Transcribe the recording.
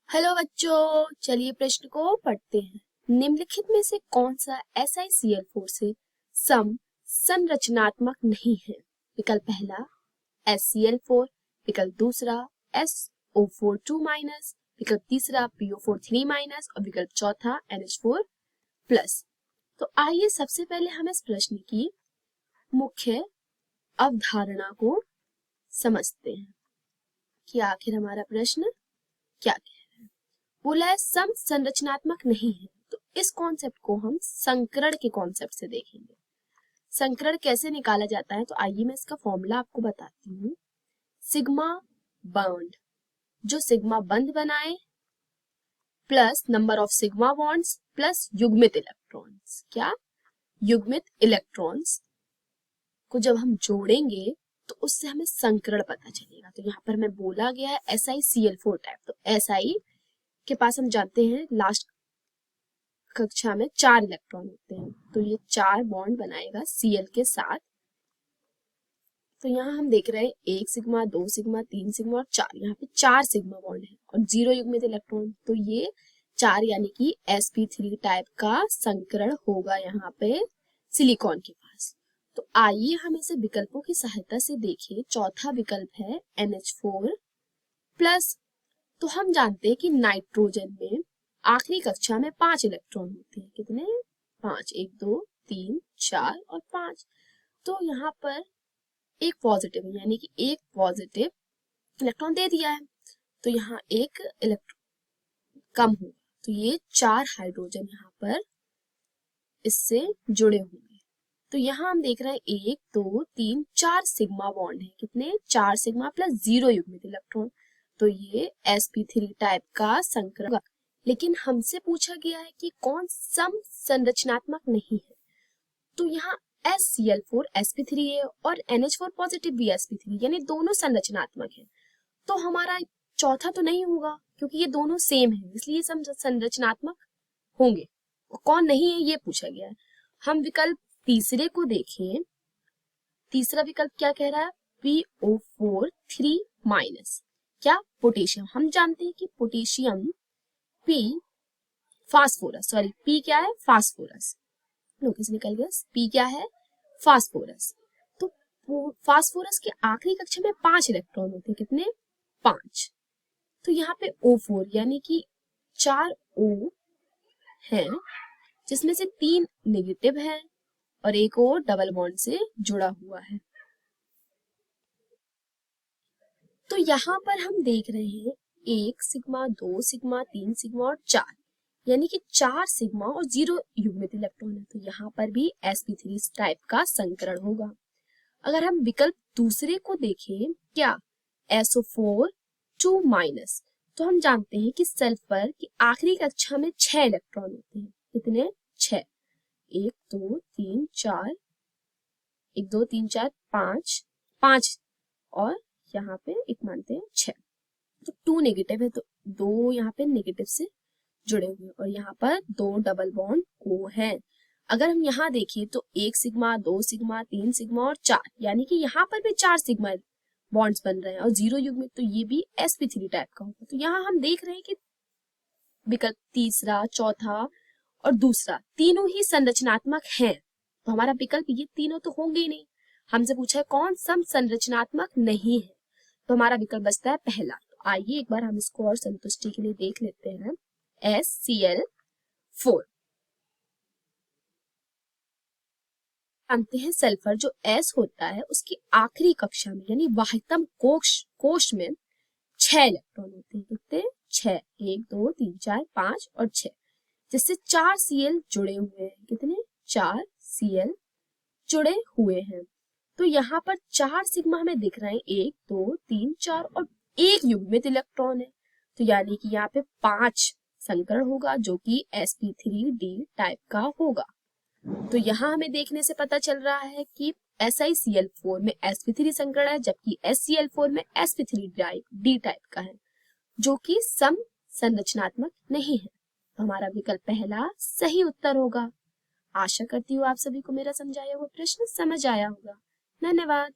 Hello बच्चों, चलिए प्रश्न को पढ़ते हैं। निम्नलिखित में से कौन सा SiCl4 से सम संरचनात्मक नहीं है? विकल्प पहला SCl4, विकल्प दूसरा SO4 2-, विकल्प तीसरा PO4 3- और विकल्प चौथा NH4+। तो आइए सबसे पहले हम इस प्रश्न की मुख्य अवधारणा को समझते हैं कि आखिर हमारा प्रश्न क्या है। बोला है सम संरचनात्मक नहीं है, तो इस कॉन्सेप्ट को हम संकरण के कॉन्सेप्ट से देखेंगे। संकरण कैसे निकाला जाता है, तो आइए मैं इसका फॉर्मूला आपको बताती हूँ। सिग्मा बॉन्ड, जो सिग्मा बंध बनाए, plus number of sigma bonds plus युग्मित इलेक्ट्रॉन्स। क्या? युग्मित इलेक्ट्रॉन्स को जब हम जोड़ेंगे तो उससे हमें संकरण पता चलेगा। तो यहाँ पर मैं बोला गया है SiCl4 टाइप। तो Si के पास हम जानते हैं लास्ट कक्षा में 4 इलेक्ट्रॉन होते हैं, तो ये 4 बॉन्ड बनाएगा Cl के साथ। तो यहाँ हम देख रहे हैं 1 सिग्मा 2 सिग्मा 3 सिग्मा और 4, यहाँ पे 4 सिग्मा बॉन्ड है और 0 युग्मित इलेक्ट्रॉन। तो ये 4 यानी कि sp3 टाइप का संकरण होगा यहाँ पे सिलिकॉन के पास। तो आइए हम इसे विकल्पों की सहायता से देखें। चौथा विकल्प है NH4+। तो हम जानते हैं कि नाइट्रोजन में आखिरी कक्षा में 5 इलेक्ट्रॉन होते हैं। कितने? 5। 1 2 3 4 और 5। तो यहाँ पर एक पॉजिटिव है, यानी कि एक पॉजिटिव इलेक्ट्रॉन दे दिया है, तो यहाँ एक इलेक्ट्रॉन कम होगा। तो ये 4 हाइड्रोजन यहाँ पर इससे जुड़े होंगे। तो यहाँ हम देख रहे हैं 1 2 3 4 सिग्मा बॉन्ड है। कितने? 4 सिग्मा प्लस 0 युग्मित इलेक्ट्रॉन। तो ये sp3 टाइप का संकरण होगा। लेकिन हमसे पूछा गया है कि कौन सम संरचनात्मक नहीं है। तो यहाँ SCl4 sp3 है और NH4 पॉजिटिव भी sp3, यानी दोनों संरचनात्मक है। तो हमारा चौथा तो नहीं होगा क्योंकि ये दोनों सेम है, इसलिए संरचनात्मक होंगे। और कौन नहीं है ये पूछा गया है। हम विकल्प तीसरे को देखें। तीसरा विकल्प क्या कह रहा है? PO4 3-। क्या? पोटेशियम। हम जानते हैं कि potassium P phosphorus, sorry P क्या है? फास्फोरस। लोकेस निकल गया। P क्या है? फास्फोरस। तो फास्फोरस के आखिरी कक्षा में 5 इलेक्ट्रॉन होते हैं। कितने? 5। तो यहाँ पे O4 यानी कि 4 O हैं, जिसमें से 3 नेगेटिव है और एक और डबल बॉन्ड से जुड़ा हुआ है। तो यहाँ पर हम देख रहे हैं 1 सिग्मा 2 सिग्मा 3 सिग्मा और 4, यानी कि 4 सिग्मा और 0 युग्मित इलेक्ट्रॉन है। तो यहाँ पर भी sp3 टाइप का संकरण होगा। अगर हम विकल्प दूसरे को देखें, क्या? SO4 2-। तो हम जानते हैं कि सल्फर की आखिरी कक्षा में 6 इलेक्ट्रॉन होते हैं। कितने? 6। 1 2 3 4, 1 2 3 4 5, 5 और यहाँ पे एक मानते हैं 6। तो 2 नेगेटिव है, तो 2 यहाँ पे नेगेटिव से जुड़े हुए और यहाँ पर 2 डबल बॉन्ड O है। अगर हम यहाँ देखिए तो 1 सिग्मा 2 सिग्मा 3 सिग्मा और 4, यानी कि यहाँ पर भी 4 सिग्मा बॉन्ड्स बन रहे हैं और 0 युग्मित, तो ये भी sp3 टाइप का होगा। तो यहाँ हम देख रहे हैं कि विकल्प तीसरा, चौथा और दूसरा तीनों ही संरचनात्मक हैं। तो हमारा विकल्प ये तीनों तो होंगे ही नहीं। हमसे पूछा है कौन सम संरचनात्मक नहीं है, तो हमारा विकल्प बचता है पहला। तो आइए एक बार हम इसको और संतुष्टि के लिए देख लेते हैं। SCl4 जानते हैं सल्फर जो S होता है उसकी आखिरी कक्षा में यानी वाहितम कोश में 6 इलेक्ट्रॉन होते हैं। कितने? 6। 1 2 3 4 5 और 6, जिससे 4 Cl जुड़े हुए हैं। कितने? 4 Cl जुड़े हुए हैं। तो यहाँ पर 4 सिग्मा हमें दिख रहे हैं, 1 2 3 4 और एक युग्मित इलेक्ट्रॉन है। तो यानी कि यहाँ पे 5 संकरण होगा जो कि sp3d टाइप का होगा। तो यहाँ हमें देखने से पता चल रहा है कि SiCl4 में sp3 संकरण है, जबकि SCl4 में sp3d टाइप का है, जो कि सम संरचनात्मक नहीं है। तो हमारा विकल्प पहला सही उत्तर होगा। आशा करती हूँ आप सभी को मेरा समझाया हुआ प्रश्न समझ आया होगा। धन्यवाद।